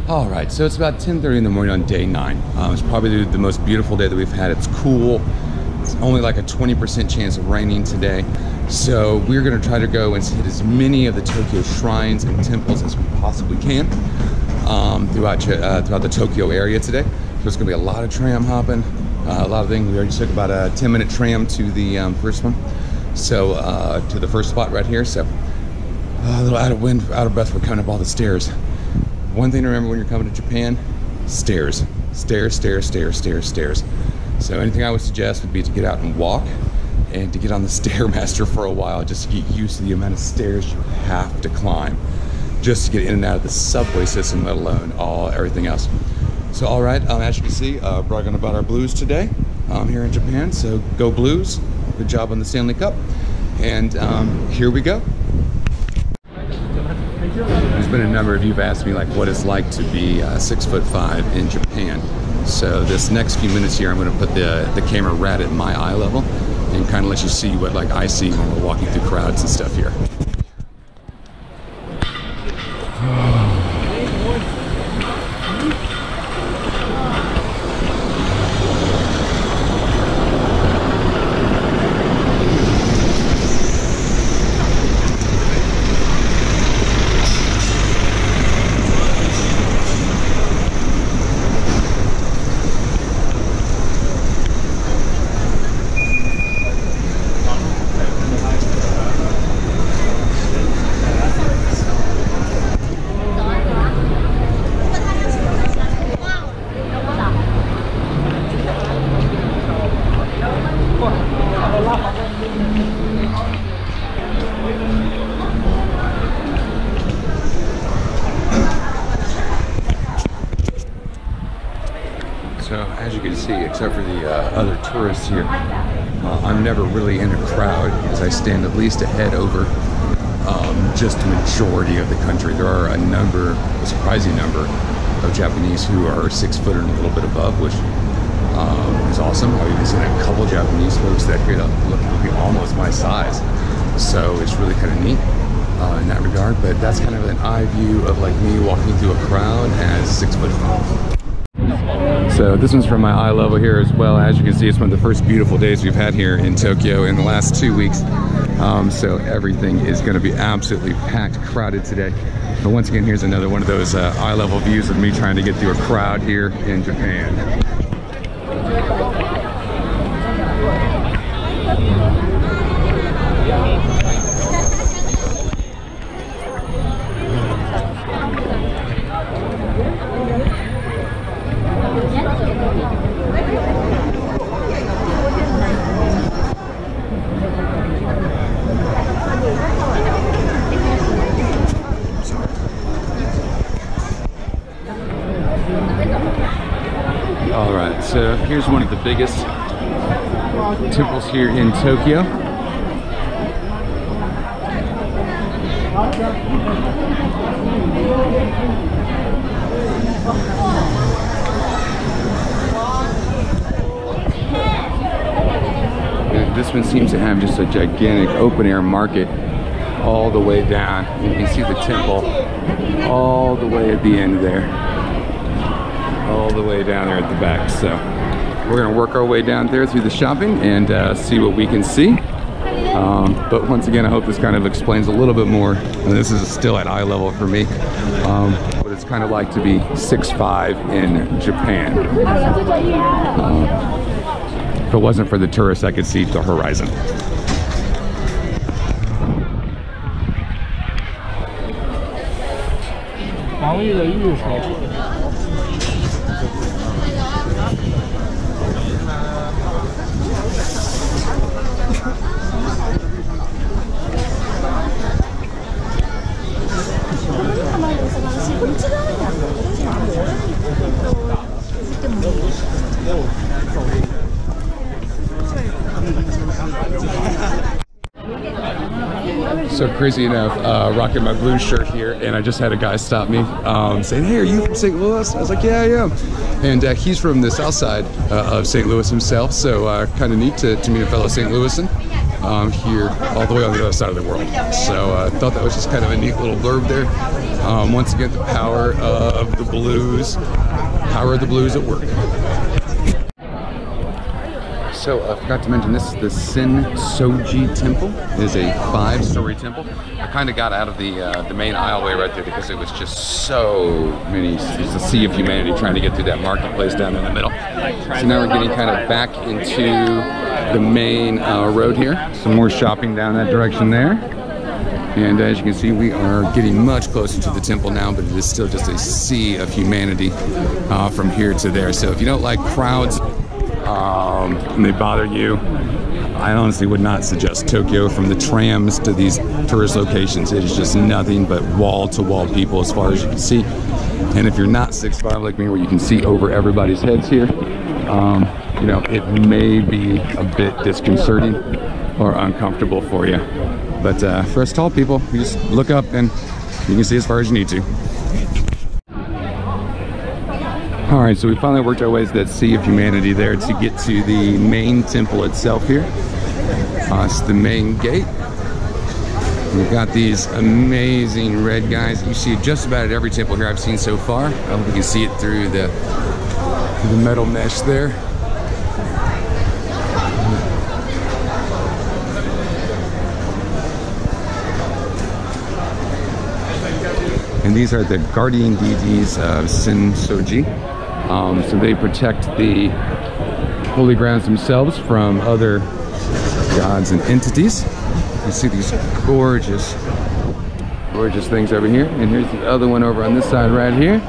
All right, so it's about 10:30 in the morning on day 9. It's probably the most beautiful day that we've had. It's cool. It's only like a 20% chance of raining today. So we're gonna try to go and hit as many of the Tokyo shrines and temples as we possibly can throughout the Tokyo area today. So it's gonna be a lot of tram hopping, a lot of things. We already took about a 10-minute tram to the first one. So to the first spot right here. So a little out of breath, we're coming up all the stairs. One thing to remember when you're coming to Japan, stairs. Stairs, stairs, stairs, stairs, stairs. So anything I would suggest would be to get out and walk and to get on the Stairmaster for a while, just to get used to the amount of stairs you have to climb just to get in and out of the subway system, let alone everything else. So all right, as you can see, bragging about our Blues today here in Japan. So go Blues, good job on the Stanley Cup. And here we go. There's been a number of you have asked me like what it's like to be 6'5" in Japan. So this next few minutes here, I'm going to put the camera right at my eye level and kind of let you see what like I see when we're walking through crowds and stuff here. So as you can see, except for the other tourists here, I'm never really in a crowd as I stand at least a head over just the majority of the country. There are a surprising number of Japanese who are 6 foot and a little bit above, which is awesome. I've even seen a couple Japanese folks that look to be almost my size. So it's really kind of neat in that regard, but that's kind of an eye view of like me walking through a crowd as 6'5". So this one's from my eye level here as well. As you can see, it's one of the first beautiful days we've had here in Tokyo in the last 2 weeks. So everything is going to be absolutely packed, crowded today. But once again, here's another one of those eye level views of me trying to get through a crowd here in Japan. All right, so here's one of the biggest temples here in Tokyo. And this one seems to have just a gigantic open air market all the way down. You can see the temple all the way at the end there. All the way down there at the back. So we're gonna work our way down there through the shopping and see what we can see. But once again, I hope this kind of explains a little bit more. And this is still at eye level for me. What it's kind of like to be 6'5" in Japan. If it wasn't for the tourists, I could see the horizon. So crazy enough, rocking my blue shirt here, and I just had a guy stop me saying, "Hey, are you from St. Louis?" I was like, "Yeah, I am." And he's from the south side of St. Louis himself, so kind of neat to meet a fellow St. Louisan here all the way on the other side of the world. So I thought that was just kind of a neat little blurb there. Once again, the power of the blues. Power of the blues at work. So I forgot to mention, this is the Senso-Ji temple. It is a 5-story temple. I kind of got out of the main aisleway right there because it was just so many, there's a sea of humanity trying to get through that marketplace down in the middle. So now we're getting kind of back into the main road here. Some more shopping down that direction there. And as you can see, we are getting much closer to the temple now, but it is still just a sea of humanity from here to there. So if you don't like crowds, and they bother you, I honestly would not suggest Tokyo. From the trams to these tourist locations, it is just nothing but wall-to-wall people as far as you can see. And if you're not 6'5" like me, where you can see over everybody's heads here, you know, it may be a bit disconcerting or uncomfortable for you. But for us tall people, you just look up and you can see as far as you need to. All right, so we finally worked our way to that sea of humanity there to get to the main temple itself here. It's the main gate. We've got these amazing red guys. You see it just about at every temple here I've seen so far. I hope you can see it through the metal mesh there. And these are the guardian deities of Senso-Ji. So they protect the holy grounds themselves from other gods and entities. You see these gorgeous, gorgeous things over here. And here's the other one over on this side right here.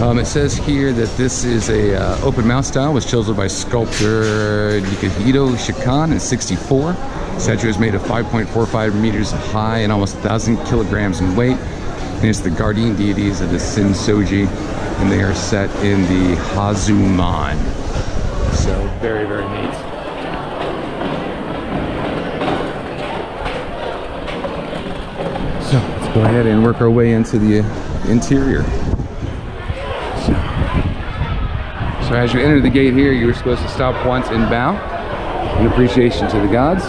It says here that this is a open mouth style, was chosen by sculptor Nikahito Shikan in '64. The statue is made of 5.45 meters high and almost 1,000 kilograms in weight. And it's the guardian deities of the Senso-Ji, and they are set in the Hazuman. So very, very neat. So let's go ahead and work our way into the interior. So as you enter the gate here, you were supposed to stop once and bow in appreciation to the gods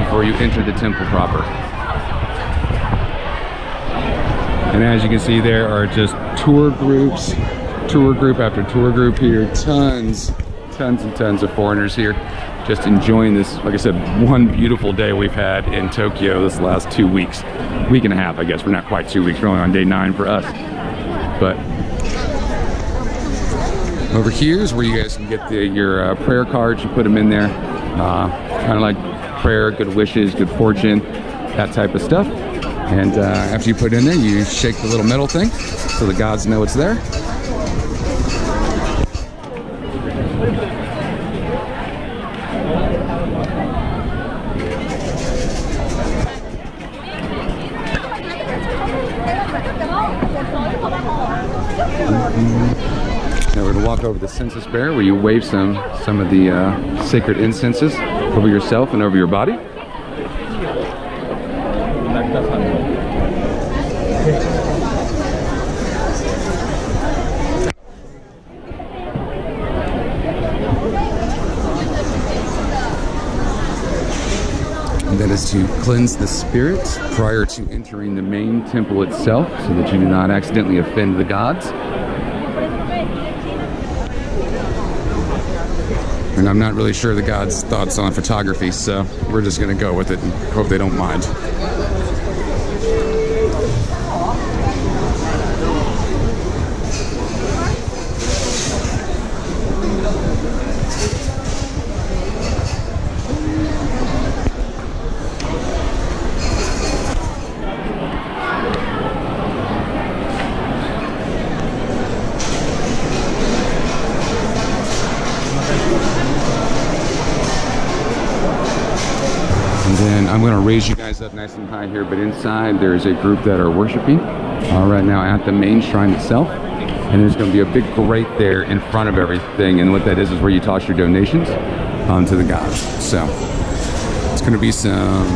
before you enter the temple proper. And as you can see, there are just tour group after tour group here. Tons and tons of foreigners here just enjoying this, like I said, one beautiful day we've had in Tokyo this last 2 weeks. Week and a half, I guess. We're not quite 2 weeks. We're only on day 9 for us. But over here is where you guys can get your prayer cards. You put them in there. Kind of like prayer, good wishes, good fortune, that type of stuff. And after you put it in there, you shake the little metal thing so the gods know it's there. Now we're going to walk over the census bearer, where you wave some of the sacred incenses over yourself and over your body. And that is to cleanse the spirit prior to entering the main temple itself, so that you do not accidentally offend the gods. And I'm not really sure the gods' thoughts on photography, so we're just going to go with it and hope they don't mind. Then I'm going to raise you guys up nice and high here, but inside there's a group that are worshiping right now at the main shrine itself. And there's going to be a big grate there in front of everything, and what that is where you toss your donations to the gods. So it's going to be some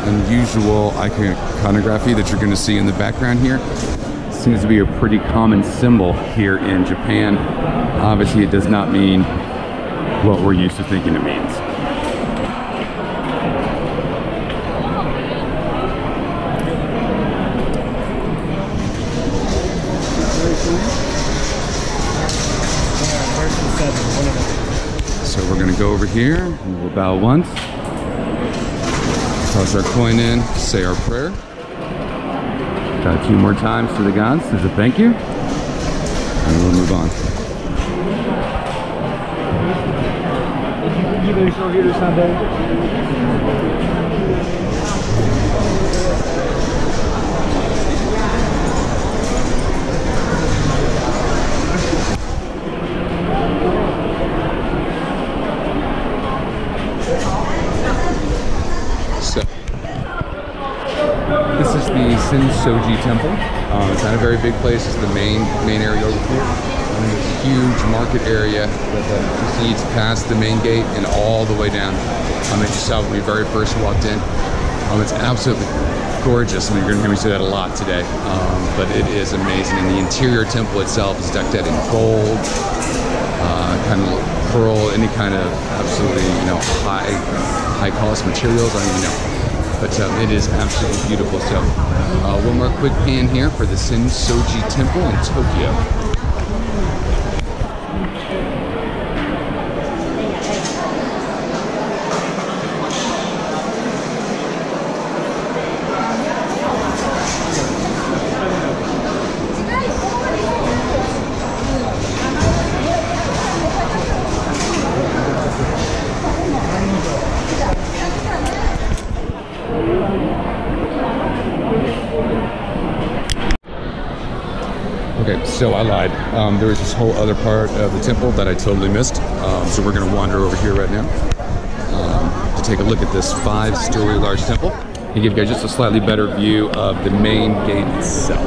unusual iconography that you're going to see in the background here. Seems to be a pretty common symbol here in Japan. Obviously it does not mean what we're used to thinking it means. So we're gonna go over here, and we'll bow once, toss our coin in, say our prayer. Got a few more times to the gods as a thank you, and we'll move on. So, this is the Senso-Ji temple. It's not a very big place. It's the main area over here. And it's a huge market area that proceeds past the main gate and all the way down. As you saw when we very first walked in. It's absolutely gorgeous. I mean, you're going to hear me say that a lot today. But it is amazing. And the interior temple itself is decked out in gold, kind of pearl, any kind of absolutely, high cost materials. I don't even know. But it is absolutely beautiful. So one more quick pan here for the Senso-Ji temple in Tokyo. Okay, so I lied. There was this whole other part of the temple that I totally missed. So we're going to wander over here right now to take a look at this 5-story large temple and give you guys just a slightly better view of the main gate itself.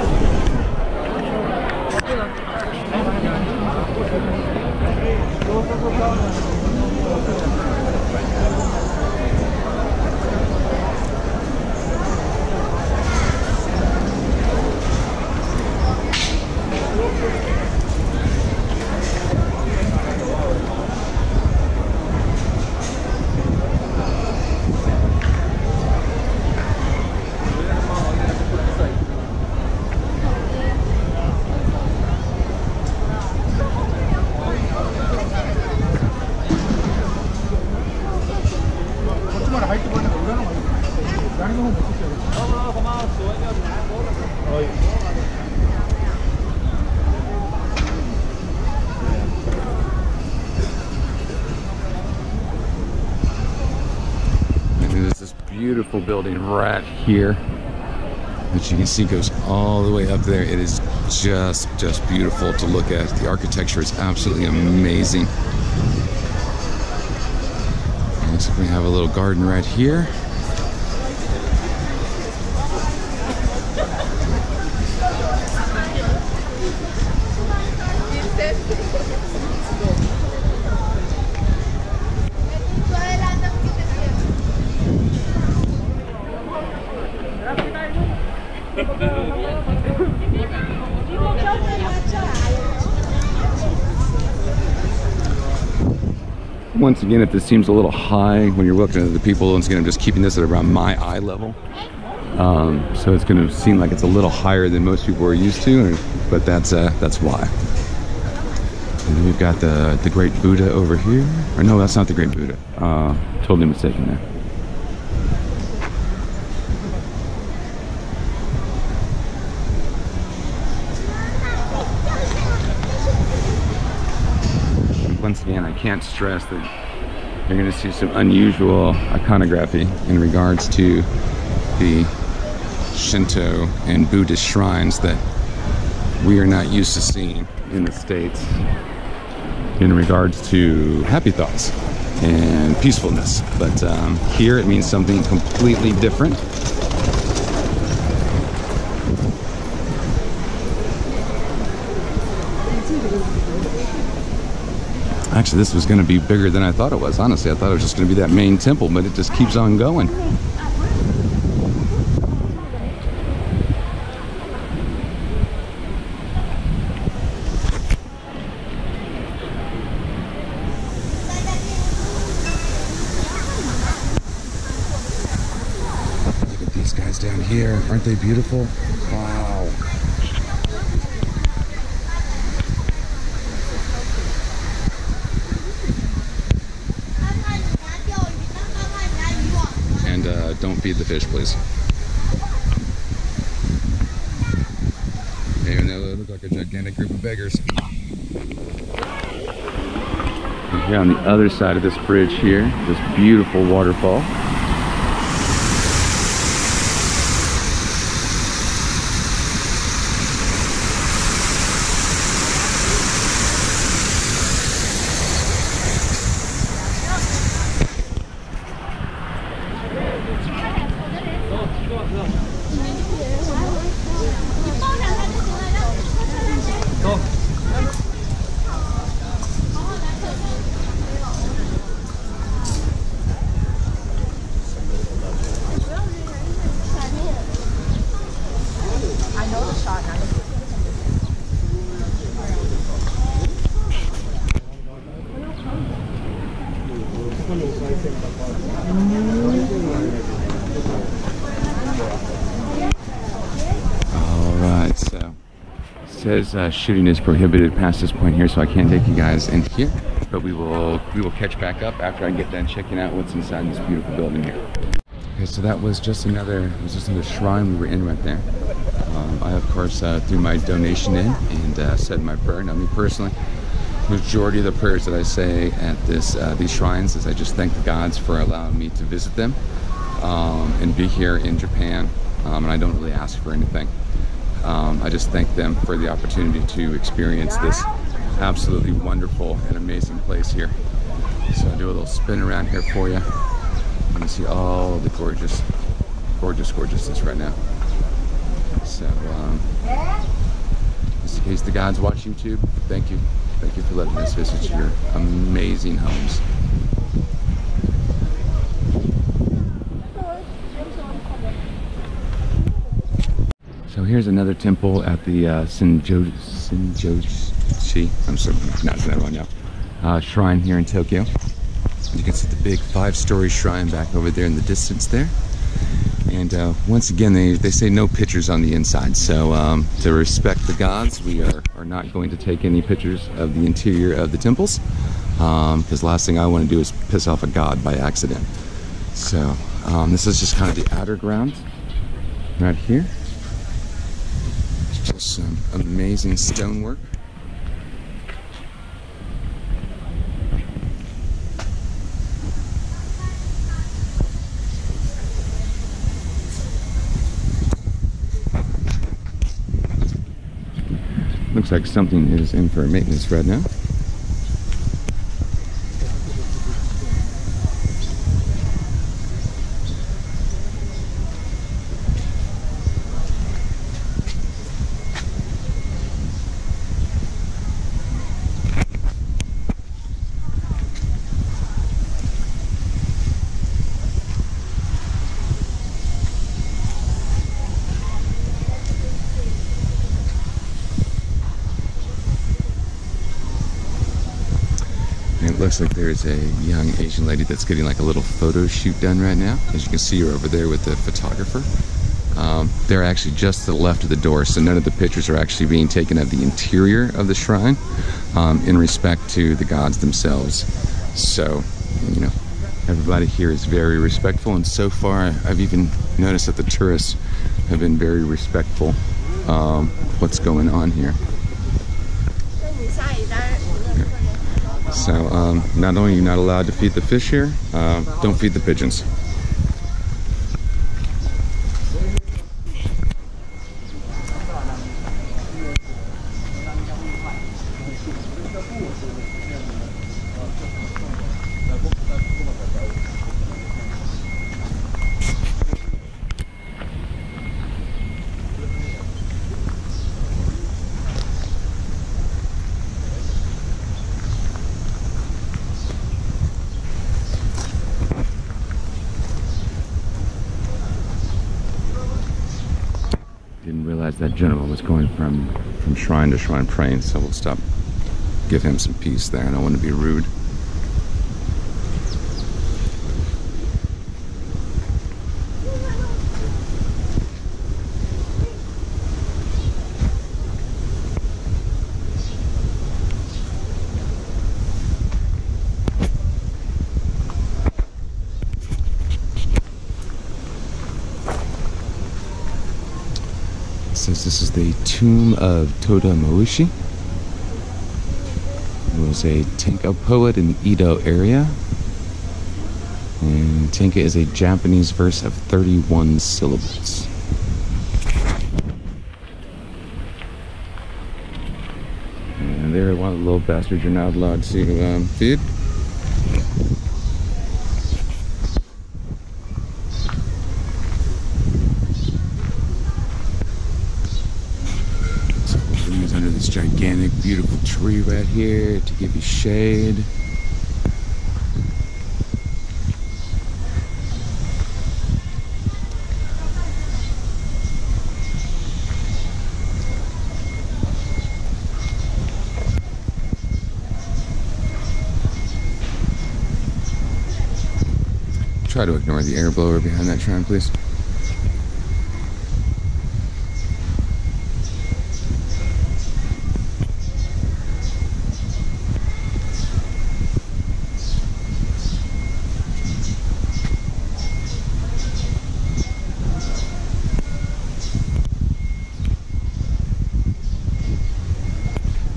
There's this beautiful building right here that you can see goes all the way up there. It is just beautiful to look at. The architecture is absolutely amazing. Looks like we have a little garden right here. Once again, if this seems a little high when you're looking at the people, once again, I'm just keeping this at around my eye level. So it's going to seem like it's a little higher than most people are used to, but that's why. And then we've got the Great Buddha over here. Or no, that's not the Great Buddha. Totally mistaken there. Once again, I can't stress that you're going to see some unusual iconography in regards to the Shinto and Buddhist shrines that we are not used to seeing in the States in regards to happy thoughts and peacefulness. But here it means something completely different. Actually, this was going to be bigger than I thought it was. Honestly, I thought it was just going to be that main temple, but it just keeps on going. Look at these guys down here. Aren't they beautiful? Wow. feed the fish, please. Even though they look like a gigantic group of beggars. And here on the other side of this bridge here, this beautiful waterfall. Alright, so it says shooting is prohibited past this point here, so I can't take you guys in here, but we will catch back up after I get done checking out what's inside this beautiful building here. Okay, so that was just another shrine we were in right there. I of course threw my donation in and said my prayer. Now me personally, the majority of the prayers that I say at these shrines is I just thank the gods for allowing me to visit them and be here in Japan, and I don't really ask for anything. I just thank them for the opportunity to experience this absolutely wonderful and amazing place here. So I'll do a little spin around here for you. You can see all the gorgeousness right now. So just in case the gods watch YouTube, thank you. Thank you for letting us visit your amazing homes. So here's another temple at the Senso-Ji, I'm sorry, I'm pronouncing that wrong now, shrine here in Tokyo. You can see the big 5-story shrine back over there in the distance there. And once again, they say no pictures on the inside. So to respect the gods, we are not going to take any pictures of the interior of the temples, because last thing I want to do is piss off a god by accident. So this is just kind of the outer ground right here. Just some amazing stonework. Looks like something is in for maintenance right now. It looks like there's a young Asian lady that's getting like a little photo shoot done right now. As you can see her over there with the photographer. They're actually just to the left of the door, so none of the pictures are actually being taken of the interior of the shrine in respect to the gods themselves. So, you know, everybody here is very respectful, and so far I've even noticed that the tourists have been very respectful what's going on here. So not only are you not allowed to feed the fish here, don't feed the pigeons. Didn't realize that gentleman was going from shrine to shrine praying, so we'll stop, give him some peace there. I don't want to be rude. says this is the tomb of Toda Moushi, who was a Tenka poet in the Edo area. And Tenka is a Japanese verse of 31 syllables. And there, one of the little bastards you're not allowed to feed. Under this gigantic, beautiful tree right here to give you shade. Try to ignore the air blower behind that shrine, please.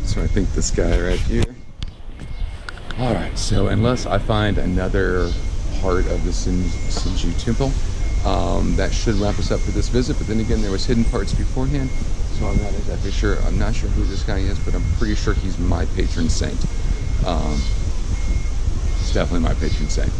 So I think this guy right here. All right, so unless I find another part of the Senso-Ji temple, that should wrap us up for this visit. But then again, there was hidden parts beforehand, so I'm not exactly sure. I'm not sure who this guy is, but I'm pretty sure he's my patron saint. It's definitely my patron saint.